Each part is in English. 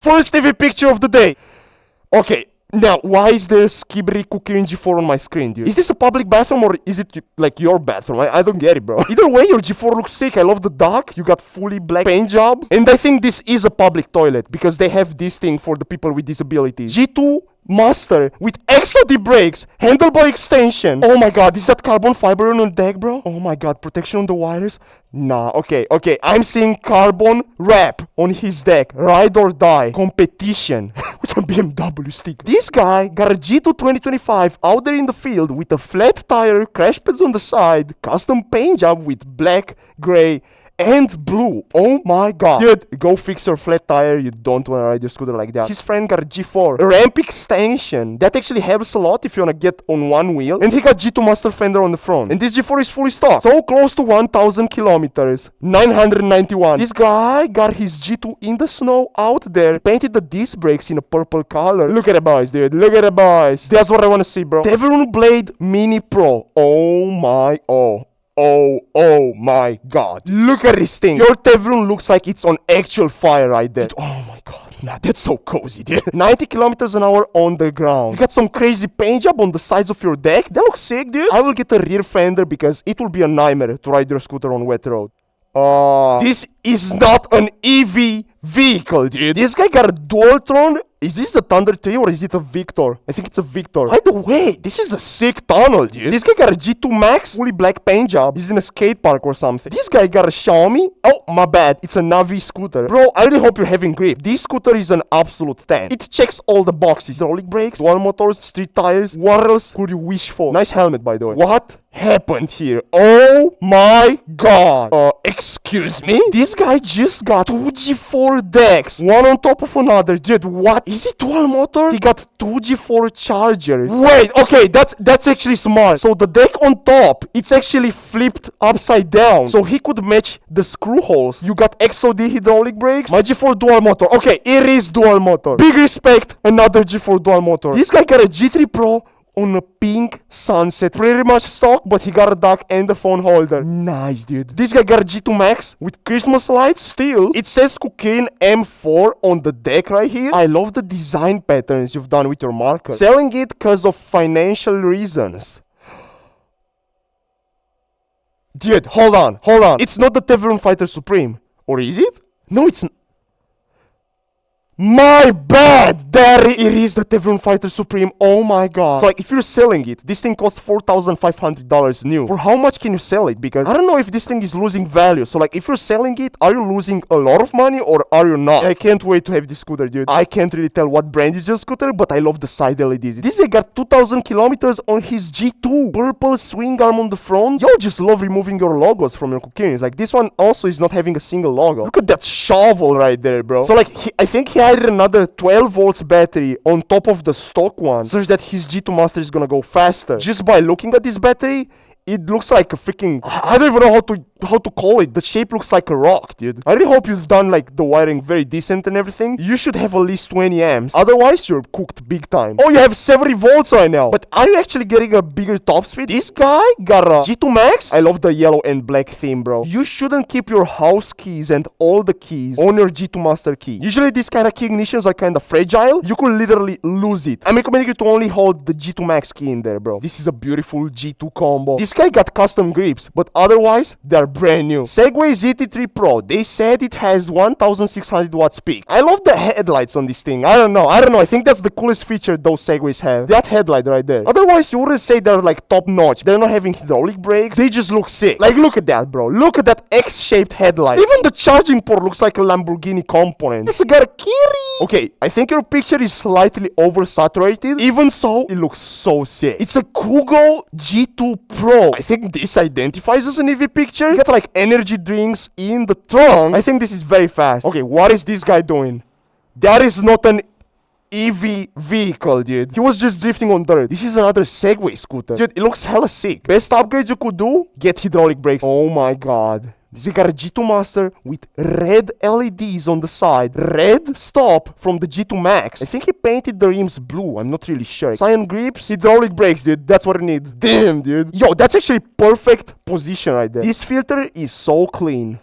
First TV picture of the day. Okay, now why is there skibidi kukirin G4 on my screen, dude? Is this a public bathroom or is it like your bathroom? I don't get it, bro. Either way, your G4 looks sick. I love the dock. You got fully black paint job. And I think this is a public toilet because they have this thing for the people with disabilities. G2 Master with XOD brakes, handlebar extension. Oh my god, is that carbon fiber on the deck, bro? Oh my god, protection on the wires? Nah, okay, I'm seeing carbon wrap on his deck. Ride or die. Competition with a BMW stick. This guy got a G2 2025 out there in the field with a flat tire, crash pads on the side, custom paint job with black, gray, and blue. Oh my god. Dude, go fix your flat tire. You don't want to ride your scooter like that. His friend got a G4. A ramp extension. That actually helps a lot if you want to get on one wheel. And he got G2 Master fender on the front. And this G4 is fully stocked. So close to 1,000 kilometers. 991. This guy got his G2 in the snow out there. Painted the disc brakes in a purple color. Look at the boys, dude. Look at the boys. That's what I want to see, bro. Tevron Blade Mini Pro. Oh my god. Look at this thing. Your Tevron looks like it's on actual fire right there. Oh my god. Nah, that's so cozy, dude. 90 kilometers an hour on the ground. You got some crazy paint job on the sides of your deck. That looks sick, dude. I will get a rear fender because it will be a nightmare to ride your scooter on wet road. This is not an EV vehicle, dude. This guy got a dualtron. Is this the Thunder 3 or is it a Victor? I think it's a Victor. By the way, this is a sick tunnel, dude. This guy got a G2 Max, fully black paint job. He's in a skate park or something. This guy got a Xiaomi. Oh, my bad. It's a Navi scooter. Bro, I really hope you're having grip. This scooter is an absolute 10. It checks all the boxes. Hydraulic brakes, dual motors, street tires. What else could you wish for? Nice helmet, by the way. What happened here? Oh my god. Excuse me? This guy just got two G4 decks. One on top of another. Dude, what? Is it dual motor? He got two G4 chargers. Wait, okay, that's actually smart. So the deck on top, it's actually flipped upside down. So he could match the screw holes. You got XOD hydraulic brakes. My G4 dual motor. Okay, it is dual motor. Big respect, another G4 dual motor. This guy got a G3 Pro on a pink sunset. Pretty much stock, but he got a dock and a phone holder. Nice, dude. This guy got a G2 Max with Christmas lights. Still, it says kukirin M4 on the deck right here. I love the design patterns you've done with your marker. Selling it because of financial reasons. Dude, hold on. It's not the Tevron Fighter Supreme. Or is it? No, it's not. My bad! There it is, the Tevron Fighter Supreme. Oh my god. So like, if you're selling it, this thing costs $4,500 new. For how much can you sell it? Because I don't know if this thing is losing value. So like, if you're selling it, are you losing a lot of money or are you not? I can't wait to have this scooter, dude. I can't really tell what brand is your scooter, but I love the side LEDs. This guy got 2,000 kilometers on his G2. Purple swing arm on the front. Y'all just love removing your logos from your kukirins. Like, this one also is not having a single logo. Look at that shovel right there, bro. So like, I think he added another 12 volts battery on top of the stock one, such that his G2 Master is gonna go faster. Just by looking at this battery, it looks like a freaking... I don't even know how to call it. The shape looks like a rock, dude. I really hope you've done like the wiring very decent and everything. You should have at least 20 amps. Otherwise, you're cooked big time. Oh, you have 70 volts right now. But are you actually getting a bigger top speed? This guy got a G2 Max. I love the yellow and black theme, bro. You shouldn't keep your house keys and all the keys on your G2 Master key. Usually, these kind of key ignitions are kind of fragile. You could literally lose it. I'm recommending you to only hold the G2 Max key in there, bro. This is a beautiful G2 combo. This guy got custom grips, but otherwise, they're brand new. Segway ZT3 Pro. They said it has 1,600 watts peak. I love the headlights on this thing. I don't know. I think that's the coolest feature those Segways have. That headlight right there. Otherwise, you wouldn't say they're like top notch. They're not having hydraulic brakes. They just look sick. Like, look at that, bro. Look at that X-shaped headlight. Even the charging port looks like a Lamborghini component. This got a kiri. Okay, I think your picture is slightly oversaturated. Even so, it looks so sick. It's a Kugo G2 Pro. I think this identifies as an EV picture. You got like energy drinks in the trunk. I think this is very fast. Okay, what is this guy doing? That is not an EV vehicle, dude. He was just drifting on dirt. This is another Segway scooter. Dude, it looks hella sick. Best upgrades you could do? Get hydraulic brakes. Oh my god. This guy got a G2 Master with red LEDs on the side. Red stop from the G2 Max. I think he painted the rims blue. I'm not really sure. Cyan grips, hydraulic brakes, dude. That's what I need. Damn, dude. Yo, that's actually perfect position right there. This filter is so clean.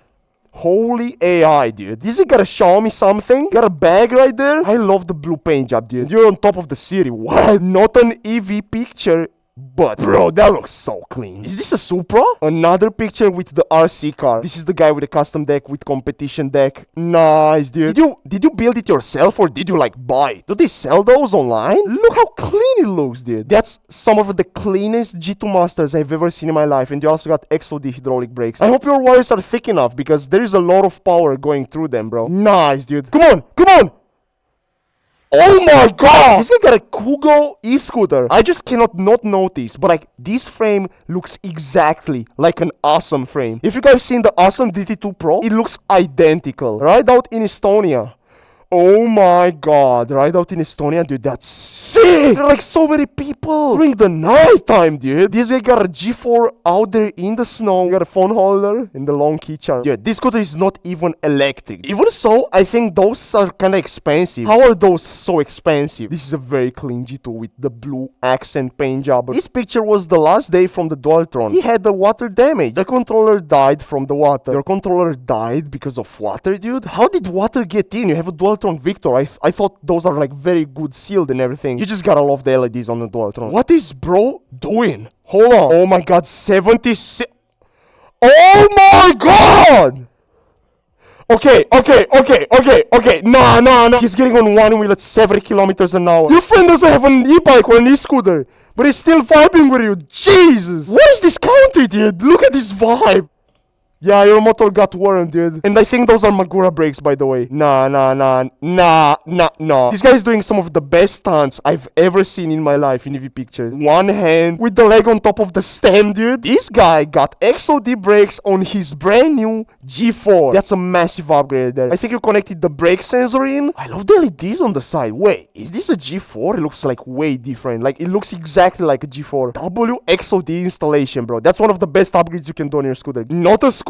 Holy AI, dude. This is gotta show me something. Got a bag right there. I love the blue paint job, dude. You're on top of the city. What? Not an EV picture. But, bro, that looks so clean. Is this a Supra? Another picture with the RC car. This is the guy with a custom deck with competition deck. Nice, dude. Did you build it yourself or did you like buy it? Do they sell those online? Look how clean it looks, dude. That's some of the cleanest G2 Masters I've ever seen in my life. And you also got XOD hydraulic brakes. I hope your wires are thick enough because there is a lot of power going through them, bro. Nice, dude. Come on, come on. Oh my god! This guy got a Kugo e-scooter. I just cannot not notice, but like, this frame looks exactly like an awesome frame. If you guys seen the awesome DT2 Pro, it looks identical. Right out in Estonia. Oh my god, right out in Estonia, dude, that's sick! There are like so many people during the night time, dude. This guy got a G4 out there in the snow. You got a phone holder and the long key charm. Dude, this scooter is not even electric. Even so, I think those are kinda expensive. How are those so expensive? This is a very clean G2 with the blue accent paint job. This picture was the last day from the dualtron. He had the water damage. The controller died from the water. Your controller died because of water, dude? How did water get in? You have a dualtron Victor. I thought those are like very good sealed and everything. You just gotta love the LEDs on the dualtron. What is bro doing? Hold on. Oh my god, 76. Oh my god! Okay. Nah. He's getting on one wheel at 70 kilometers an hour. Your friend doesn't have an e-bike or an e-scooter, but he's still vibing with you. Jesus! What is this country, dude? Look at this vibe. Yeah, your motor got worn, dude. And I think those are Magura brakes, by the way. Nah. This guy is doing some of the best stunts I've ever seen in my life in EV Pictures. One hand with the leg on top of the stem, dude. This guy got XOD brakes on his brand new G4. That's a massive upgrade there. I think you connected the brake sensor in. I love the LEDs on the side. Wait, is this a G4? It looks like way different. Like, it looks exactly like a G4. W XOD installation, bro. That's one of the best upgrades you can do on your scooter. Not a scooter,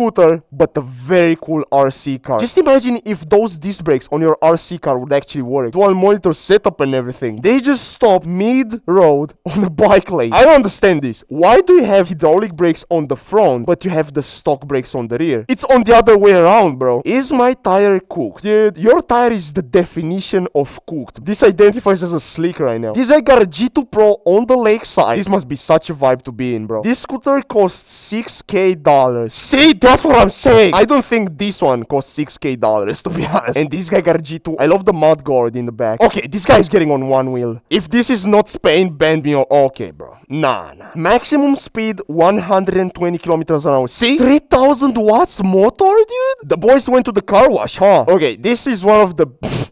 but a very cool RC car. Just imagine if those disc brakes on your RC car would actually work. Dual monitor setup and everything. They just stop mid-road on a bike lane. I don't understand this. Why do you have hydraulic brakes on the front, but you have the stock brakes on the rear? It's on the other way around, bro. Is my tire cooked? Dude, your tire is the definition of cooked. This identifies as a slick right now. This guy got a G2 Pro on the lakeside. This must be such a vibe to be in, bro. This scooter costs $6K. See, that's what I'm saying. I don't think this one costs $6K, to be honest. And this guy got a G2. I love the mud guard in the back. Okay, this guy is getting on one wheel. If this is not Spain, bend me. Okay, bro. Nah. Maximum speed 120 kilometers an hour. See? 3000 watts motor, dude? The boys went to the car wash, huh? Okay, this is one of the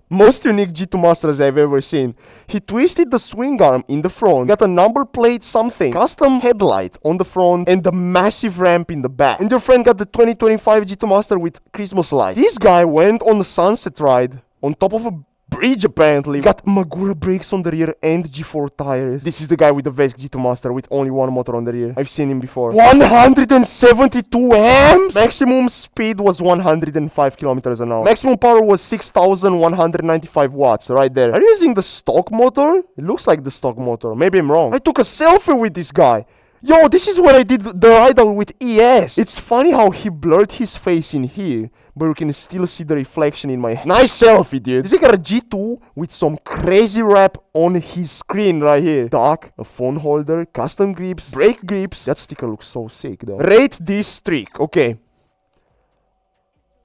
most unique G2 Masters I've ever seen. He twisted the swing arm in the front, got a number plate something, custom headlight on the front, and a massive ramp in the back. And your friend got the 2025 G2 Master with Christmas light. This guy went on the sunset ride on top of a bridge, apparently. Got Magura brakes on the rear and G4 tires. This is the guy with the Vesk G2 Master with only one motor on the rear. I've seen him before. 172 amps! Maximum speed was 105 kilometers an hour. Maximum power was 6195 watts, right there. Are you using the stock motor? It looks like the stock motor. Maybe I'm wrong. I took a selfie with this guy. Yo, this is where I did the ride-out with ES. It's funny how he blurred his face in here, but you can still see the reflection in my... Nice selfie, dude. This guy got a G2 with some crazy wrap on his screen right here. Dock, a phone holder, custom grips, brake grips. That sticker looks so sick, though. Rate this trick. Okay.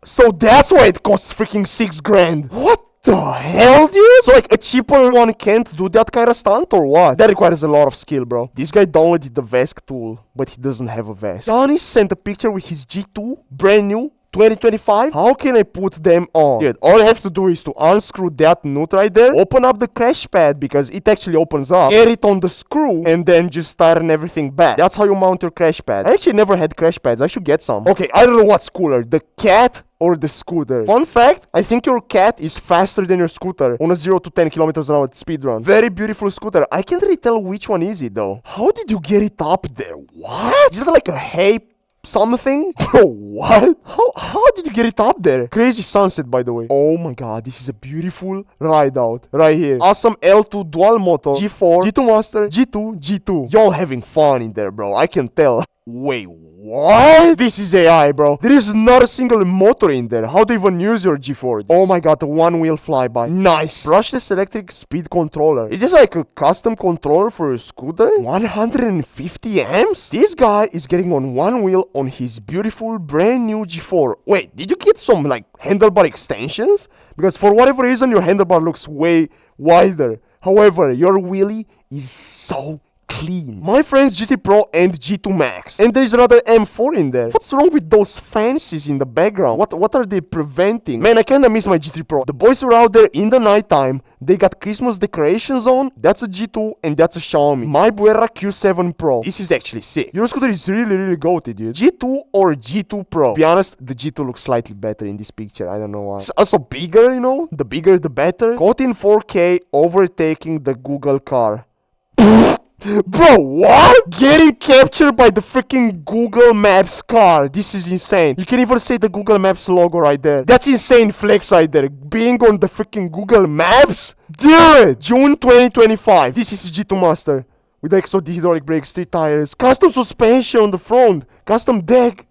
So that's why it costs freaking $6,000. What the hell, dude? So like a cheaper one can't do that kind of stunt or what? That requires a lot of skill, bro. This guy downloaded the Vesk tool, but he doesn't have a Vesk. Donnie sent a picture with his G2, brand new, 2025. How can I put them on? Dude, all I have to do is to unscrew that nut right there, open up the crash pad because it actually opens up, get it on the screw, and then just tighten everything back. That's how you mount your crash pad. I actually never had crash pads. I should get some. Okay, I don't know what's cooler, the cat or the scooter. Fun fact, I think your cat is faster than your scooter on a 0 to 10 kilometers an hour speed run. Very beautiful scooter. I can't really tell which one is it though. How did you get it up there? What? Is it like a hay something? Bro, what? How did you get it up there? Crazy sunset, by the way. Oh my god, this is a beautiful ride out right here. Awesome L2 dual motor, G4, G2 Master, G2, G2. Y'all having fun in there, bro. I can tell. Wait, what? This is AI, bro. There is not a single motor in there. How do you even use your G4? Oh my god, the one wheel flyby. Nice. Brushless electric speed controller. Is this like a custom controller for a scooter? 150 amps? This guy is getting on one wheel on his beautiful brand new G4. Wait, did you get some like handlebar extensions? Because for whatever reason, your handlebar looks way wider. However, your wheelie is so clean. My friend's GT Pro and G2 Max. And there's another M4 in there. What's wrong with those fancies in the background? What are they preventing? Man, I kinda miss my GT Pro. The boys were out there in the nighttime. They got Christmas decorations on. That's a G2 and that's a Xiaomi. My Buera Q7 Pro. This is actually sick. Your scooter is really goated, dude. G2 or G2 Pro? To be honest, the G2 looks slightly better in this picture. I don't know why. It's also bigger, you know? The bigger, the better. Caught in 4K, overtaking the Google car. Bro, what? Getting captured by the freaking Google Maps car. This is insane. You can even say the Google Maps logo right there. That's insane flex right there. Being on the freaking Google Maps? Dude! June 2025. This is G2 Master. With XOD hydraulic brakes, 3 tires, custom suspension on the front, custom deck.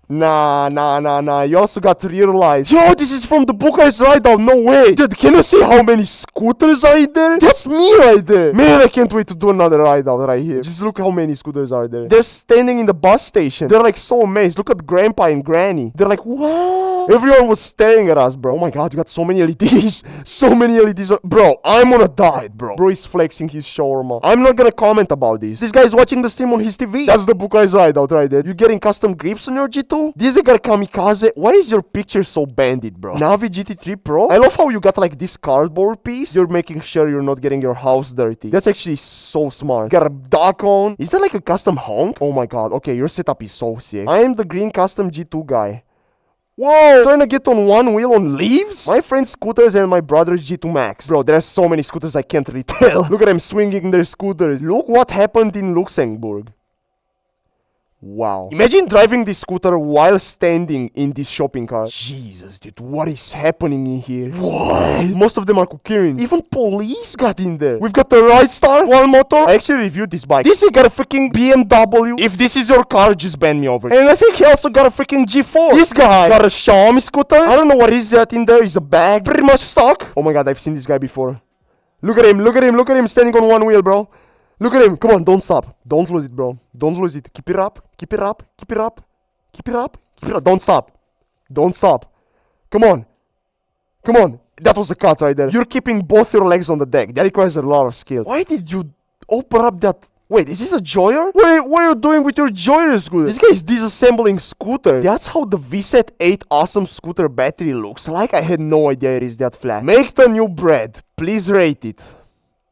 Nah. You also got to realize. Yo, this is from the Bucharest Rideout. No way. Dude, can you see how many scooters are in there? That's me right there. Man, I can't wait to do another rideout right here. Just look how many scooters are there. They're standing in the bus station. They're like so amazed. Look at Grandpa and Granny. They're like, what? Everyone was staring at us, bro. Oh my god, you got so many LEDs. So many LEDs. Bro, I'm on a diet, bro. Bro is flexing his shawarma. I'm not gonna comment about this. This guy's watching the stream on his TV. That's the Bucharest Rideout right there. You're getting custom grips on your G2? This is a kamikaze. Why is your picture so banded, bro? Navi GT3 Pro? I love how you got like this cardboard piece. You're making sure you're not getting your house dirty. That's actually so smart. Got a dock on. Is that like a custom honk? Oh my god. Okay, your setup is so sick. I am the green custom G2 guy. Whoa! Trying to get on one wheel on leaves? My friend's scooters and my brother's G2 Max. Bro, there are so many scooters I can't really tell. Look at them swinging their scooters. Look what happened in Luxembourg. Wow. Imagine driving this scooter while standing in this shopping cart. Jesus, dude, what is happening in here? What? Most of them are kukirin. Even police got in there. We've got the Ridestar, one motor. I actually reviewed this bike. This guy got a freaking BMW. If this is your car, just ban me over. And I think he also got a freaking G4. This guy got a Xiaomi scooter. I don't know what is that in there. Is a bag. Pretty much stock. Oh my god, I've seen this guy before. Look at him standing on one wheel, bro. Look at him. Come on, don't stop. Don't lose it, bro. Don't lose it. Keep it up. Keep it up. Keep it up. Keep it up. Keep it up. Don't stop. Don't stop. Come on. Come on. That was a cut right there. You're keeping both your legs on the deck. That requires a lot of skill. Why did you open up that? Wait, is this a Joyer? What are you doing with your Joyer scooter? This guy is disassembling scooter. That's how the VSET 8 awesome scooter battery looks like. I had no idea it is that flat. Make the new bread. Please rate it.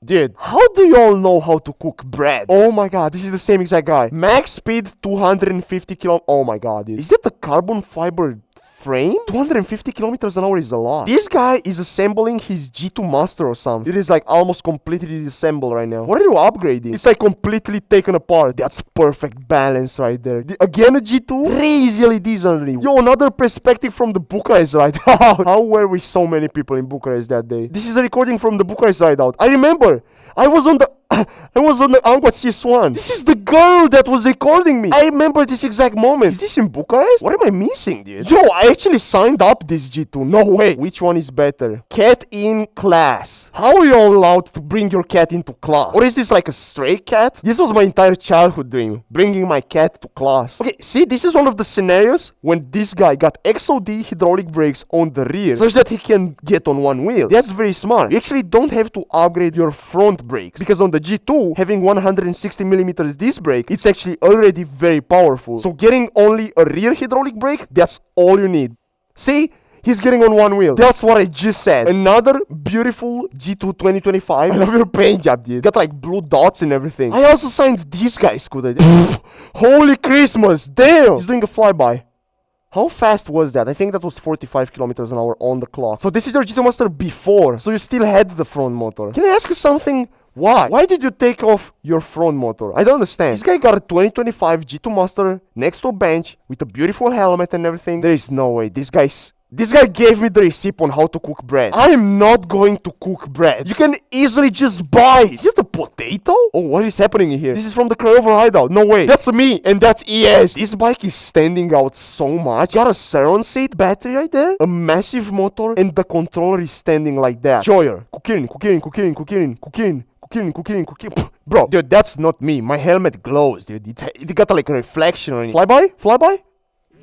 Dude, how do you all know how to cook bread? Oh my god, this is the same exact guy. Max speed 250 km. Oh my god, dude. Is that the carbon fiber frame? 250 kilometers an hour is a lot. This guy is assembling his G2 Master or something. It is like almost completely disassembled right now. What are you upgrading? It's like completely taken apart. That's perfect balance right there. Again a G2? Crazy LEDs underneath. Yo, another perspective from the Bucharest Rideout. How were we so many people in Bucharest that day? This is a recording from the Bucharest Rideout. I remember. I was on the Anguat CS1. This is the girl that was recording me. I remember this exact moment. Is this in Bucharest? What am I missing, dude? Yo, I actually signed up this G2. No way. Which one is better? Cat in class. How are you all allowed to bring your cat into class? Or is this like a stray cat? This was my entire childhood dream. Bringing my cat to class. Okay, see, this is one of the scenarios when this guy got XOD hydraulic brakes on the rear such that he can get on one wheel. That's very smart. You actually don't have to upgrade your front brakes because on the G2, having 160mm disc brake, it's actually already very powerful. So getting only a rear hydraulic brake, that's all you need. See? He's getting on one wheel. That's what I just said. Another beautiful G2 2025. I love your paint job, dude. Got like blue dots and everything. I also signed this guy's scooter. Holy Christmas. Damn. He's doing a flyby. How fast was that? I think that was 45 kilometers an hour on the clock. So this is your G2 Master before. So you still had the front motor. Can I ask you something? Why? Why did you take off your front motor? I don't understand. This guy got a 2025 G2 Master next to a bench with a beautiful helmet and everything. There is no way. This guy's This guy gave me the recipe on how to cook bread. I am not going to cook bread. You can easily just buy it. Is it a potato? Oh, what is happening here? This is from the Crossover hideout. No way. That's me, and that's ES. This bike is standing out so much. Got a surround seat battery right there, a massive motor, and the controller is standing like that. Joyer, kukirin, kukirin, kukirin, kukirin, kukirin. Bro, dude, that's not me. My helmet glows, dude. It got like a reflection on it. Flyby? Flyby?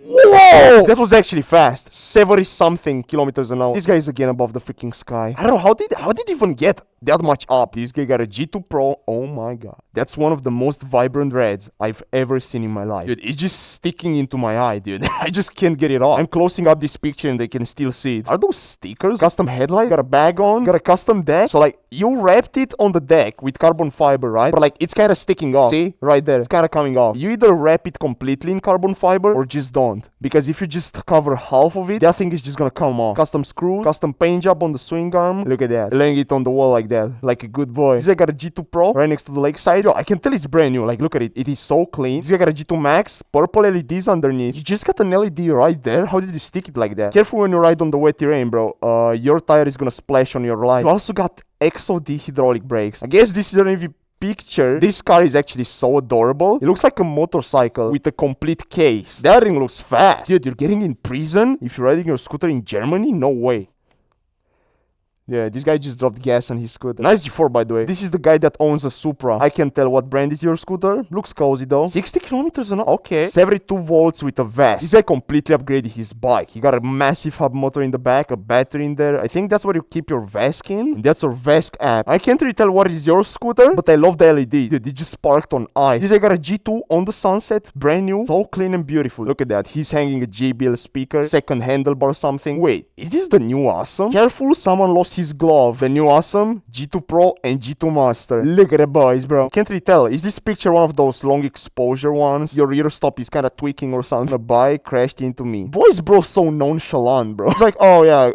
Whoa! That was actually fast. 70 something kilometers an hour. This guy is again above the freaking sky. I don't know, how did he even get that much up? This guy got a G2 Pro. Oh my god. That's one of the most vibrant reds I've ever seen in my life. Dude, it's just sticking into my eye, dude. I just can't get it off. I'm closing up this picture and they can still see it. Are those stickers? Custom headlight? Got a bag on? Got a custom deck? So like, you wrapped it on the deck with carbon fiber, right? But like, it's kind of sticking off. See? Right there. It's kind of coming off. You either wrap it completely in carbon fiber or just don't. Because if you just cover half of it, that thing is just gonna come off. Custom screw, custom paint job on the swing arm. Look at that. Laying it on the wall like that. Like a good boy. This guy got a G2 Pro right next to the lakeside. Yo, I can tell it's brand new. Like, look at it. It is so clean. This guy got a G2 Max. Purple LEDs underneath. You just got an LED right there? How did you stick it like that? Careful when you ride on the wet terrain, bro. Your tire is gonna splash on your light. You also got XOD hydraulic brakes. I guess this is an EV picture. This car is actually so adorable. It looks like a motorcycle with a complete case. That thing looks fast. Dude, you're getting in prison if you're riding your scooter in Germany? No way. Yeah, this guy just dropped gas on his scooter. Nice G4, by the way. This is the guy that owns a Supra. I can't tell what brand is your scooter. Looks cozy, though. 60 kilometers an hour. Okay. 72 volts with a vest. This guy completely upgraded his bike. He got a massive hub motor in the back, a battery in there. I think that's where you keep your Vesk in. And that's your Vesk app. I can't really tell what is your scooter, but I love the LED. Dude, it just sparked on ice. This guy got a G2 on the Sunset. Brand new. So clean and beautiful. Look at that. He's hanging a JBL speaker. Second handlebar something. Wait, is this the new Awesome? Careful, someone lost his glove. The new Awesome, G2 Pro, and G2 Master. Look at the boys, bro. Can't really tell. Is this picture one of those long exposure ones? Your rear stop is kind of tweaking or something. A bike crashed into me. Boys, bro, so nonchalant, bro. It's like, oh yeah,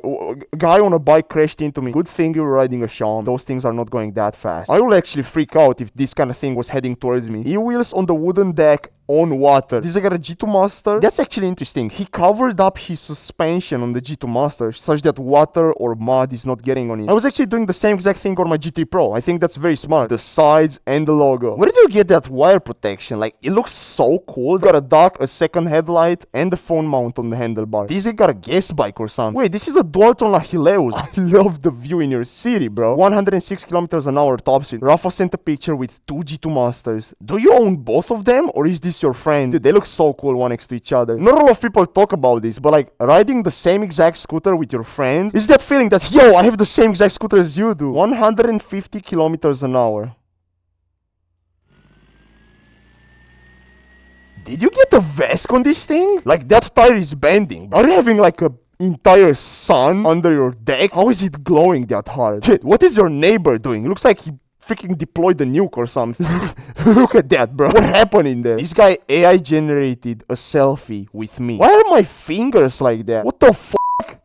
a guy on a bike crashed into me. Good thing you were riding a Sean. Those things are not going that fast. I will actually freak out if this kind of thing was heading towards me. E-wheels on the wooden deck. On water. This guy got a G2 Master. That's actually interesting. He covered up his suspension on the G2 Master such that water or mud is not getting on it. I was actually doing the same exact thing on my GT Pro. I think that's very smart. The sides and the logo. Where did you get that wire protection? Like, it looks so cool. Got a dock, a second headlight, and the phone mount on the handlebar. This guy got a gas bike or something. Wait, this is a dualtron Achilleus. I love the view in your city, bro. 106 kilometers an hour top speed. Rafa sent a picture with two G2 Masters. Do you own both of them, or is this your friend? Dude, they look so cool one next to each other. Not a lot of people talk about this, but like riding the same exact scooter with your friends is that feeling that, yo, I have the same exact scooter as you do. 150 kilometers an hour. Did you get a Vesk on this thing? Like, that tire is bending. Are you having like a entire sun under your deck? How is it glowing that hard? Dude, what is your neighbor doing? Looks like he freaking deployed the nuke or something. Look at that, bro. What happened in there? This guy AI generated a selfie with me. Why are my fingers like that? What the f***?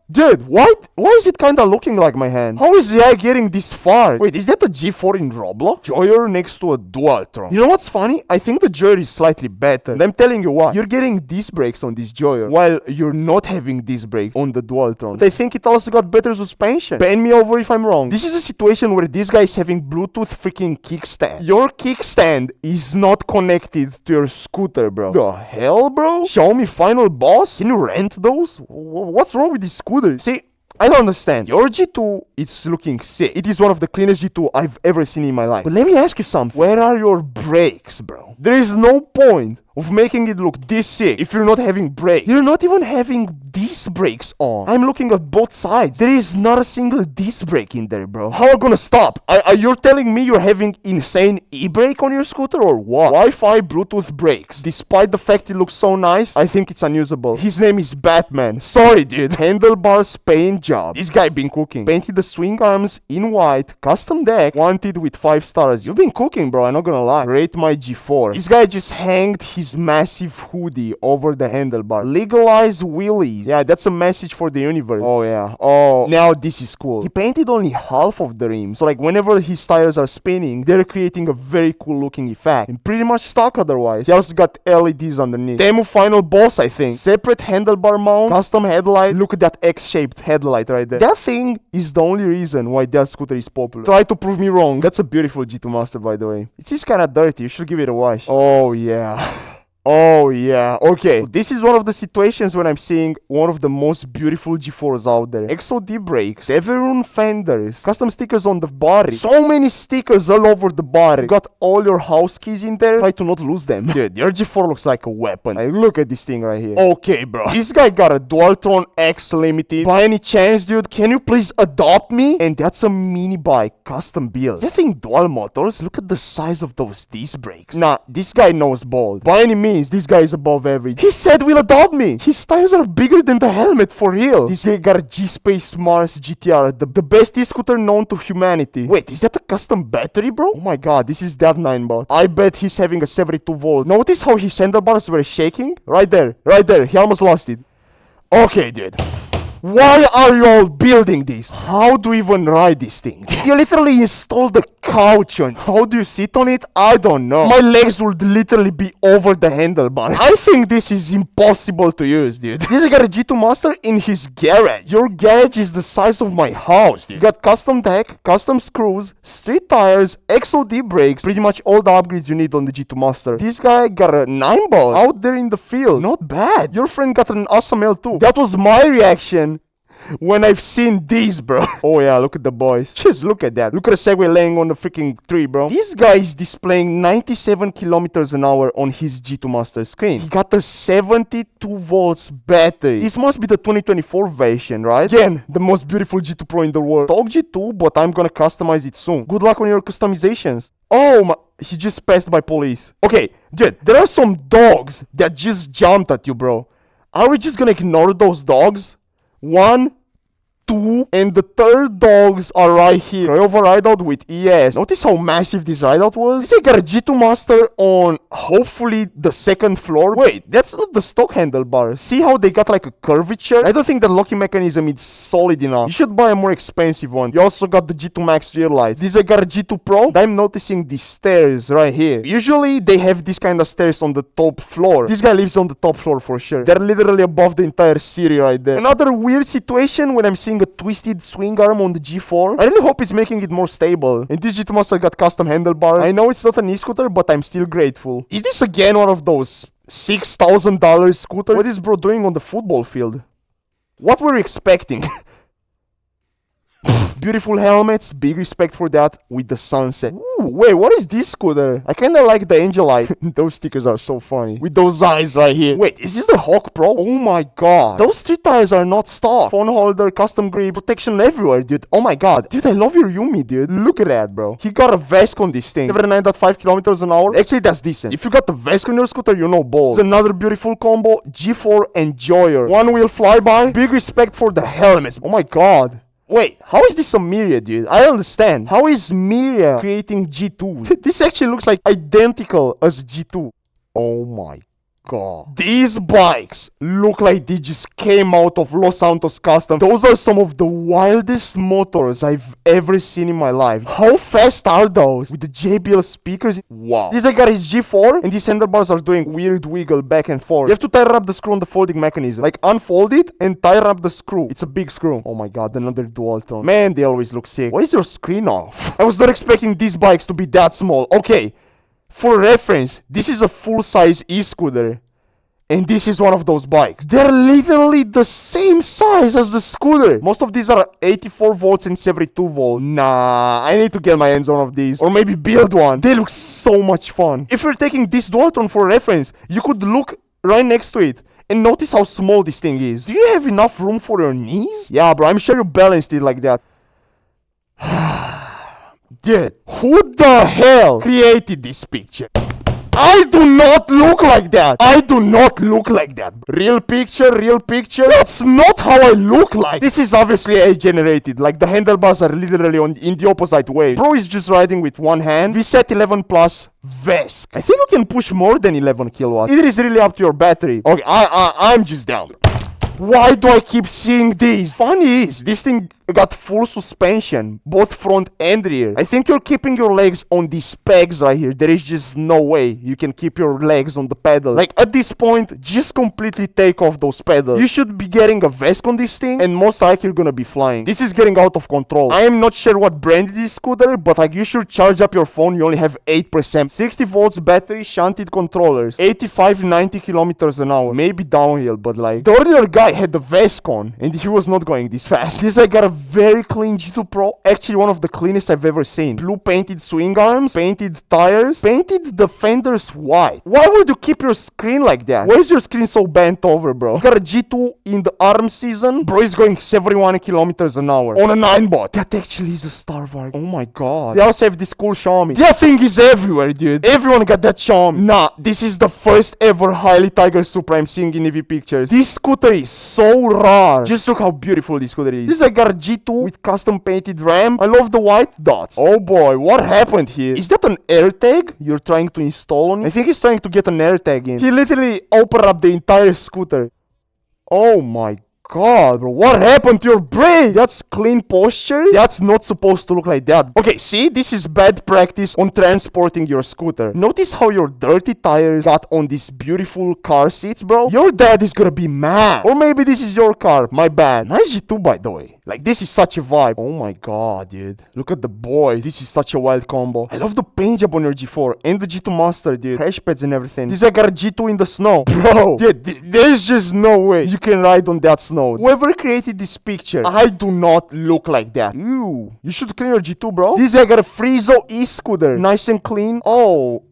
Dude, why is it kinda looking like my hand? How is the AI getting this far? Wait, is that a G4 in Roblox? Joyer next to a dualtron. You know what's funny? I think the Joyer is slightly better. And I'm telling you what, you're getting disc brakes on this Joyer, while you're not having disc brakes on the dualtron. But I think it also got better suspension. Bend me over if I'm wrong. This is a situation where this guy is having Bluetooth freaking kickstand. Your kickstand is not connected to your scooter, bro. The hell, bro? Xiaomi Final Boss? Can you rent those? What's wrong with this scooter? See, I don't understand. Your G2, it's looking sick. It is one of the cleanest G2 I've ever seen in my life. But let me ask you something. Where are your brakes, bro? There is no point of making it look this sick if you're not having brakes. You're not even having disc brakes on. I'm looking at both sides. There is not a single disc brake in there, bro. How are you gonna stop? You're telling me you're having insane e-brake on your scooter or what? Wi-Fi Bluetooth brakes. Despite the fact it looks so nice, I think it's unusable. His name is Batman. Sorry, dude. Handlebars paint job. This guy been cooking. Painted the swing arms in white. Custom deck. Wanted with 5 stars. You've been cooking, bro. I'm not gonna lie. Rate my G4. This guy just hanged his his massive hoodie over the handlebar. Legalize wheelies. Yeah, that's a message for the universe. Oh yeah. Oh, now this is cool. He painted only half of the rim. So like whenever his tires are spinning, they're creating a very cool looking effect. And pretty much stock otherwise. He also got LEDs underneath. Demo final boss, I think. Separate handlebar mount, custom headlight. Look at that X-shaped headlight right there. That thing is the only reason why that scooter is popular. Try to prove me wrong. That's a beautiful G2 Master, by the way. It is kind of dirty. You should give it a wash. Oh yeah. Oh yeah, okay. This is one of the situations when I'm seeing one of the most beautiful G4s out there. XOD brakes, Everun fenders, custom stickers on the body. So many stickers all over the body. You got all your house keys in there. Try to not lose them. Dude, your G4 looks like a weapon. Like, look at this thing right here. Okay, bro. This guy got a dualtron X limited. By any chance, dude, can you please adopt me? And that's a mini bike, custom build. That thing dual motors? Look at the size of those disc brakes. Nah, this guy knows ball. By any means, this guy is above average. He said will adopt me. His tires are bigger than the helmet, for real. This guy got a G-Space Mars GTR, the best e-scooter known to humanity. Wait, is that a custom battery, bro? Oh my god, this is that 9-bot. I bet he's having a 72 volts. Notice how his handlebars were shaking? Right there, right there. He almost lost it. Okay, dude. Why are you all building this? How do you even ride this thing? You literally installed the couch on. How do you sit on it? I don't know. My legs would literally be over the handlebar. I think this is impossible to use, dude. This guy got a G2 Master in his garage. Your garage is the size of my house, dude. You got custom deck, custom screws, street tires, XOD brakes, pretty much all the upgrades you need on the G2 Master. This guy got a 9-ball out there in the field. Not bad. Your friend got an awesome L2. That was my reaction when I've seen these, bro. Oh yeah, look at the boys. Just look at that. Look at the Segway laying on the freaking tree, bro. This guy is displaying 97 kilometers an hour on his G2 Master screen. He got a 72 volts battery. This must be the 2024 version, right? Again, the most beautiful G2 Pro in the world. Stock G2, but I'm gonna customize it soon. Good luck on your customizations. Oh my... He just passed by police. Okay, dude, there are some dogs that just jumped at you, bro. Are we just gonna ignore those dogs? 1, 2, and the third dogs are right here. Crossover rideout with ES. Notice how massive this rideout was? This guy got a G2 Master on hopefully the second floor. Wait, that's not the stock handlebars. See how they got like a curvature? I don't think the locking mechanism is solid enough. You should buy a more expensive one. You also got the G2 Max rear light. This guy got a G2 Pro. I'm noticing these stairs right here. Usually they have this kind of stairs on the top floor. This guy lives on the top floor for sure. They're literally above the entire city right there. Another weird situation when I'm seeing a twisted swing arm on the G4. I really hope it's making it more stable. And this G2 Master got custom handlebars. I know it's not an e-scooter, but I'm still grateful. Is this again one of those $6,000 scooters? What is bro doing on the football field? What were you expecting? Beautiful helmets, big respect for that with the sunset. Ooh, wait, what is this scooter? I kinda like the angel eye. Those stickers are so funny. With those eyes right here. Wait, is this the Hawk Pro? Oh my god. Those street tires are not stock. Phone holder, custom grip, protection everywhere, dude. Oh my god. Dude, I love your Yumi, dude. Look at that, bro. He got a Vesk on this thing. 79.5 kilometers an hour. Actually, that's decent. If you got the Vesk on your scooter, you know balls. It's another beautiful combo. G4 and Joyer. One wheel flyby. Big respect for the helmets. Oh my god. Wait, how is this a Miria, dude? I understand. How is Miria creating G2? This actually looks like identical as G2. Oh my god. These bikes look like they just came out of Los Santos Custom. Those are some of the wildest motors I've ever seen in my life. How fast are those? With the JBL speakers? Wow. This guy got his G4 and these handlebars are doing weird wiggle back and forth. You have to tighten up the screw on the folding mechanism. Like unfold it and tighten up the screw. It's a big screw. Oh my god, another dualtron. Man, they always look sick. Why is your screen off? I was not expecting these bikes to be that small. Okay. For reference, this is a full-size e-scooter. And this is one of those bikes. They're literally the same size as the scooter. Most of these are 84 volts and 72 volts. Nah, I need to get my hands on one of these. Or maybe build one. They look so much fun. If you're taking this dualtron for reference, you could look right next to it. And notice how small this thing is. Do you have enough room for your knees? Yeah, bro, I'm sure you balanced it like that. Dude, who the hell created this picture? I do not look like that. I do not look like that. Real picture, real picture. That's not how I look like. This is obviously AI-generated. Like, the handlebars are literally in the opposite way. Bro is just riding with one hand. We set 11 plus. Vesk. I think you can push more than 11 kilowatts. It is really up to your battery. Okay, I'm just down. Why do I keep seeing these? Funny is, this thing got full suspension, both front and rear. I think you're keeping your legs on these pegs right here. There is just no way you can keep your legs on the pedal. Like, at this point, just completely take off those pedals. You should be getting a vest on this thing, and most likely you're gonna be flying. This is getting out of control. I am not sure what brand it is, scooter, but like, you should charge up your phone. You only have 8%. 60 volts battery, shunted controllers, 85-90 kilometers an hour. Maybe downhill, but like, the earlier guy had the vest on, and he was not going this fast. This guy got a very clean G2 Pro, actually one of the cleanest I've ever seen. Blue painted swing arms, painted tires, painted the fenders white. Why would you keep your screen like that? Why is your screen so bent over, bro? Got a G2 in the arm season. Bro is going 71 kilometers an hour on a 9-bot. That actually is a Starvark. Oh my god. They also have this cool Xiaomi. That thing is everywhere, dude. Everyone got that Xiaomi. Nah, this is the first ever highly Tiger Supra I'm seeing in EV Pictures. This scooter is so rare. Just look how beautiful this scooter is. This is got a G2 with custom painted RAM. I love the white dots. Oh boy, what happened here? Is that an AirTag you're trying to install on it? I think he's trying to get an AirTag in. He literally opened up the entire scooter. Oh my god, bro, what happened to your brain? That's clean posture? That's not supposed to look like that. Okay, see, this is bad practice on transporting your scooter. Notice how your dirty tires got on these beautiful car seats, bro? Your dad is gonna be mad. Or maybe this is your car. My bad. Nice G2, by the way. Like, this is such a vibe. Oh my god, dude. Look at the boy. This is such a wild combo. I love the paint job on your G4 and the G2 Master, dude. Crash pads and everything. This guy got a G2 in the snow. Bro, dude, there's just no way you can ride on that snow. Whoever created this picture, I do not look like that. Ew. You should clean your G2, bro. This guy got a Frizo e-scooter. Nice and clean. Oh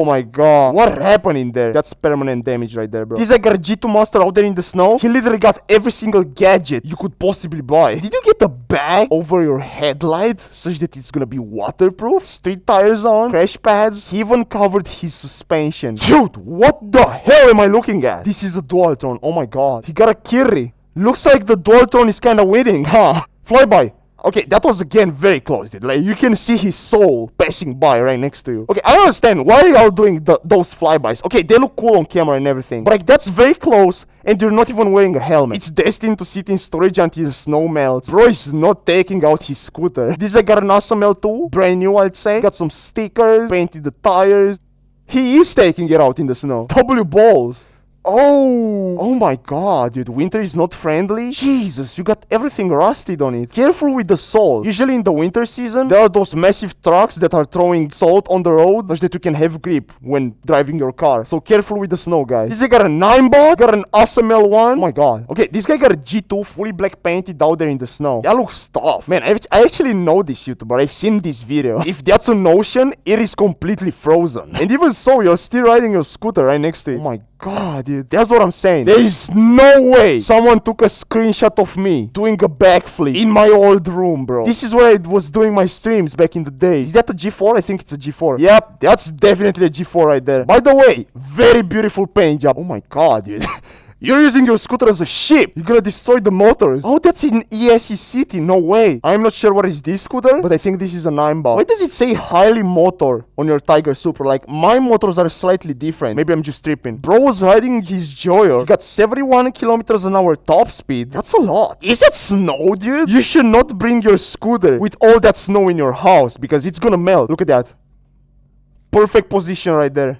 my god. What happened in there? That's permanent damage right there, bro. This guy got a G2 Master out there in the snow. He literally got every single gadget you could possibly buy. Did you get a bag over your headlight such that it's gonna be waterproof? Street tires on, crash pads. He even covered his suspension. Dude, what the hell am I looking at? This is a dualtron. Oh my god. He got a Kiri. Looks like the dualtron is kind of winning, huh? Flyby. Okay, that was again very close, dude. Like, you can see his soul passing by right next to you. Okay, I understand why are y'all doing those flybys. Okay, they look cool on camera and everything, but like, that's very close, and you're not even wearing a helmet. It's destined to sit in storage until the snow melts. Bro is not taking out his scooter. This guy got an awesome L2, brand new, I'd say. Got some stickers, painted the tires. He is taking it out in the snow. W balls. Oh my god, dude, winter is not friendly? Jesus, you got everything rusted on it. Careful with the salt. Usually in the winter season, there are those massive trucks that are throwing salt on the road such that you can have grip when driving your car. So careful with the snow, guys. This guy got a 9-bot, got an awesome L1. Oh my god. Okay, this guy got a G2 fully black painted out there in the snow. That looks tough. Man, I actually know this YouTuber. I've seen this video. If that's an ocean, it is completely frozen. And even so, you're still riding your scooter right next to it. Oh my god, dude. That's what I'm saying. There is no way someone took a screenshot of me doing a backflip in my old room, bro. This is where I was doing my streams back in the day. Is that a G4? I think it's a G4. Yep, that's definitely a G4 right there. By the way, very beautiful paint job. Oh my god, dude. You're using your scooter as a ship. You're gonna destroy the motors. Oh, that's in ESE City. No way. I'm not sure what is this scooter, but I think this is a 9-bot. Why does it say highly motor on your Tiger Supra? Like, my motors are slightly different. Maybe I'm just tripping. Bro was riding his Joyo. He got 71 kilometers an hour top speed. That's a lot. Is that snow, dude? You should not bring your scooter with all that snow in your house because it's gonna melt. Look at that. Perfect position right there.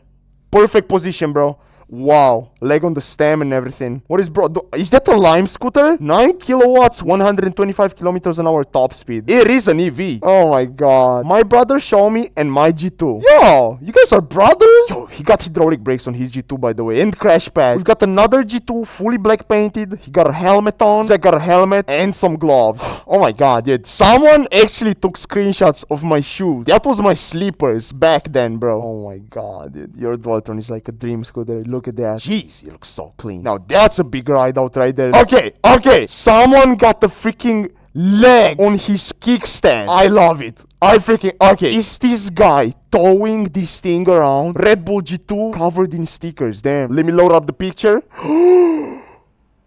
Perfect position, bro. Wow, leg on the stem and everything. What is, bro? Is that a Lime scooter? 9 kilowatts, 125 kilometers an hour top speed. It is an EV. Oh my god. My brother Xiaomi and my G2. Yo, you guys are brothers? Yo, he got hydraulic brakes on his G2, by the way, and crash pad. We've got another G2, fully black painted. He got a helmet on. Zach got a helmet and some gloves. Oh my god, dude. Someone actually took screenshots of my shoes. That was my sleepers back then, bro. Oh my god, dude. Your dualtron is like a dream scooter. Look at that. Jeez, it looks so clean. Now that's a big ride out right there. Okay. Someone got the freaking leg on his kickstand. I love it. I freaking... Okay, is this guy towing this thing around? Red Bull G2 covered in stickers. Damn. Let me load up the picture.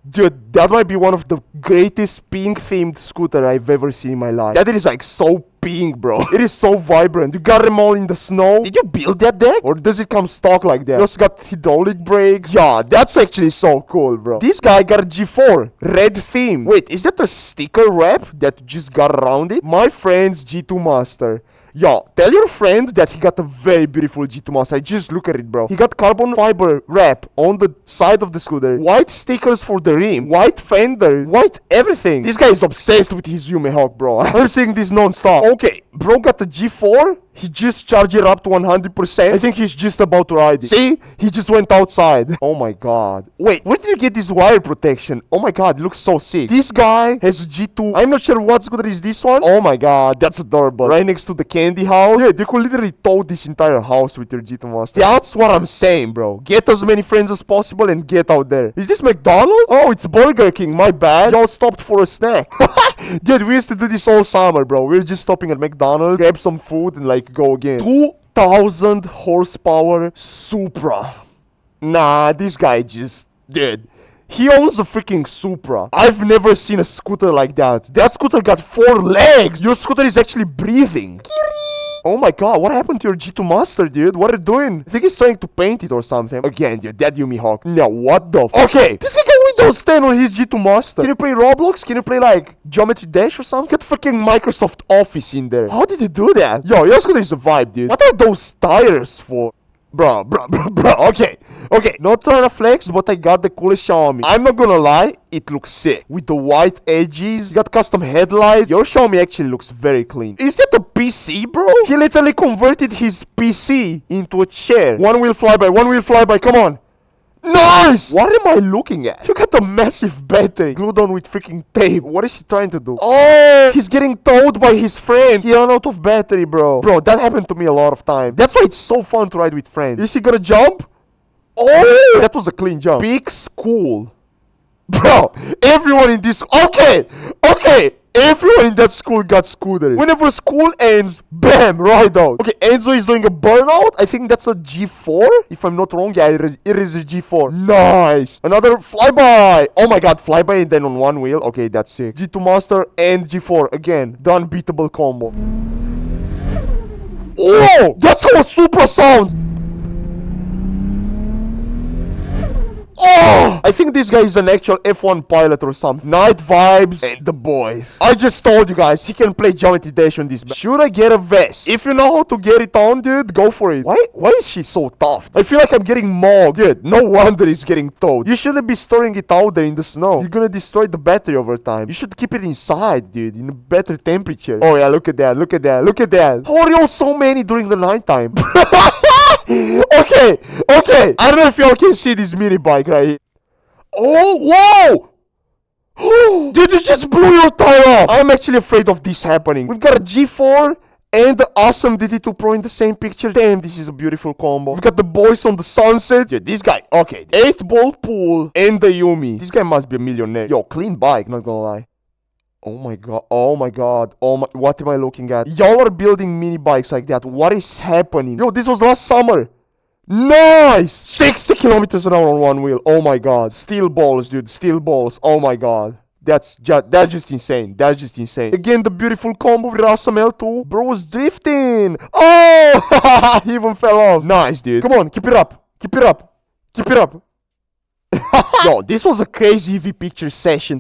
Dude, that might be one of the greatest pink-themed scooter I've ever seen in my life. That is like so pink, bro. It is so vibrant. You got them all in the snow. Did you build that deck? Or does it come stock like that? You also got hydraulic brakes. Yeah, that's actually so cool, bro. This guy got a G4. Red theme. Wait, is that a sticker wrap that just got around it? My friend's G2 Master. Yo, tell your friend that he got a very beautiful G2 Master. Just look at it, bro. He got carbon fiber wrap on the side of the scooter. White stickers for the rim. White fender. White everything. This guy is obsessed with his Yume Hawk, bro. I'm seeing this non-stop. Okay, bro got a G4. He just charged it up to 100%. I think he's just about to ride it. See? He just went outside. Oh my god. Wait, where did you get this wire protection? Oh my god, it looks so sick. This guy has a G2. I'm not sure what scooter is this one. Oh my god, that's adorable. Right next to the candy house. Yeah, you could literally tow this entire house with your G2 Master. That's what I'm saying, bro. Get as many friends as possible and get out there. Is this McDonald's? Oh, it's Burger King. My bad. Y'all stopped for a snack. Dude, we used to do this all summer, bro. We were just stopping at McDonald's, grab some food, and like go again. 2,000 horsepower Supra. Nah, this guy just did. He owns a freaking Supra. I've never seen a scooter like that. That scooter got 4 legs. Your scooter is actually breathing. Oh my god, what happened to your G2 Master, dude? What are you doing? I think he's trying to paint it or something. Again, dude, that Yume Hawk. No, what the okay, this guy got Windows 10 on his G2 Master. Can you play Roblox? Can you play, like, Geometry Dash or something? Get freaking Microsoft Office in there. How did you do that? Yo, your scooter is a vibe, dude. What are those tires for? Bro, okay. Okay, not trying to flex, but I got the coolest Xiaomi. I'm not gonna lie, it looks sick. With the white edges, got custom headlights. Your Xiaomi actually looks very clean. Is that a PC, bro? He literally converted his PC into a chair. One wheel flyby, come on. Nice! What am I looking at? You got a massive battery glued on with freaking tape. What is he trying to do? Oh, he's getting towed by his friend. He ran out of battery, bro. Bro, that happened to me a lot of times. That's why it's so fun to ride with friends. Is he gonna jump? Oh, that was a clean jump. Big school. Bro, everyone in this... Okay. Everyone in that school got scooter. Whenever school ends, bam, ride out. Okay, Enzo is doing a burnout. I think that's a G4, if I'm not wrong. Yeah, it is a G4. Nice. Another flyby. Oh my god, flyby and then on one wheel. Okay, that's sick. G2 Master and G4. Again, the unbeatable combo. Oh, that's how a Supra sounds. Oh! I think this guy is an actual F1 pilot or something. Night vibes and the boys. I just told you guys, he can play Geometry Dash on this. Should I get a vest? If you know how to get it on, dude, go for it. Why is she so tough? I feel like I'm getting mauled. Dude, no wonder he's getting towed. You shouldn't be storing it out there in the snow. You're gonna destroy the battery over time. You should keep it inside, dude, in a better temperature. Oh yeah, look at that. How are y'all so many during the nighttime? Okay. I don't know if y'all can see this mini bike right here. Oh, whoa! Dude, you just blew your tire off. I'm actually afraid of this happening. We've got a G4 and the awesome DT2 Pro in the same picture. Damn, this is a beautiful combo. We've got the boys on the sunset. Dude, this guy, okay. 8-ball pool and the Yumi. This guy must be a millionaire. Yo, clean bike, not gonna lie. Oh my god. What am I looking at? Y'all are building mini bikes like that. What is happening? Yo, this was last summer. Nice! 60 kilometers an hour on one wheel. Oh my god. Steel balls, dude. Steel balls. Oh my god. That's just insane. Again, the beautiful combo with awesome L2. Bro was drifting. Oh! He even fell off. Nice, dude. Come on, keep it up. Yo, this was a crazy EV picture session.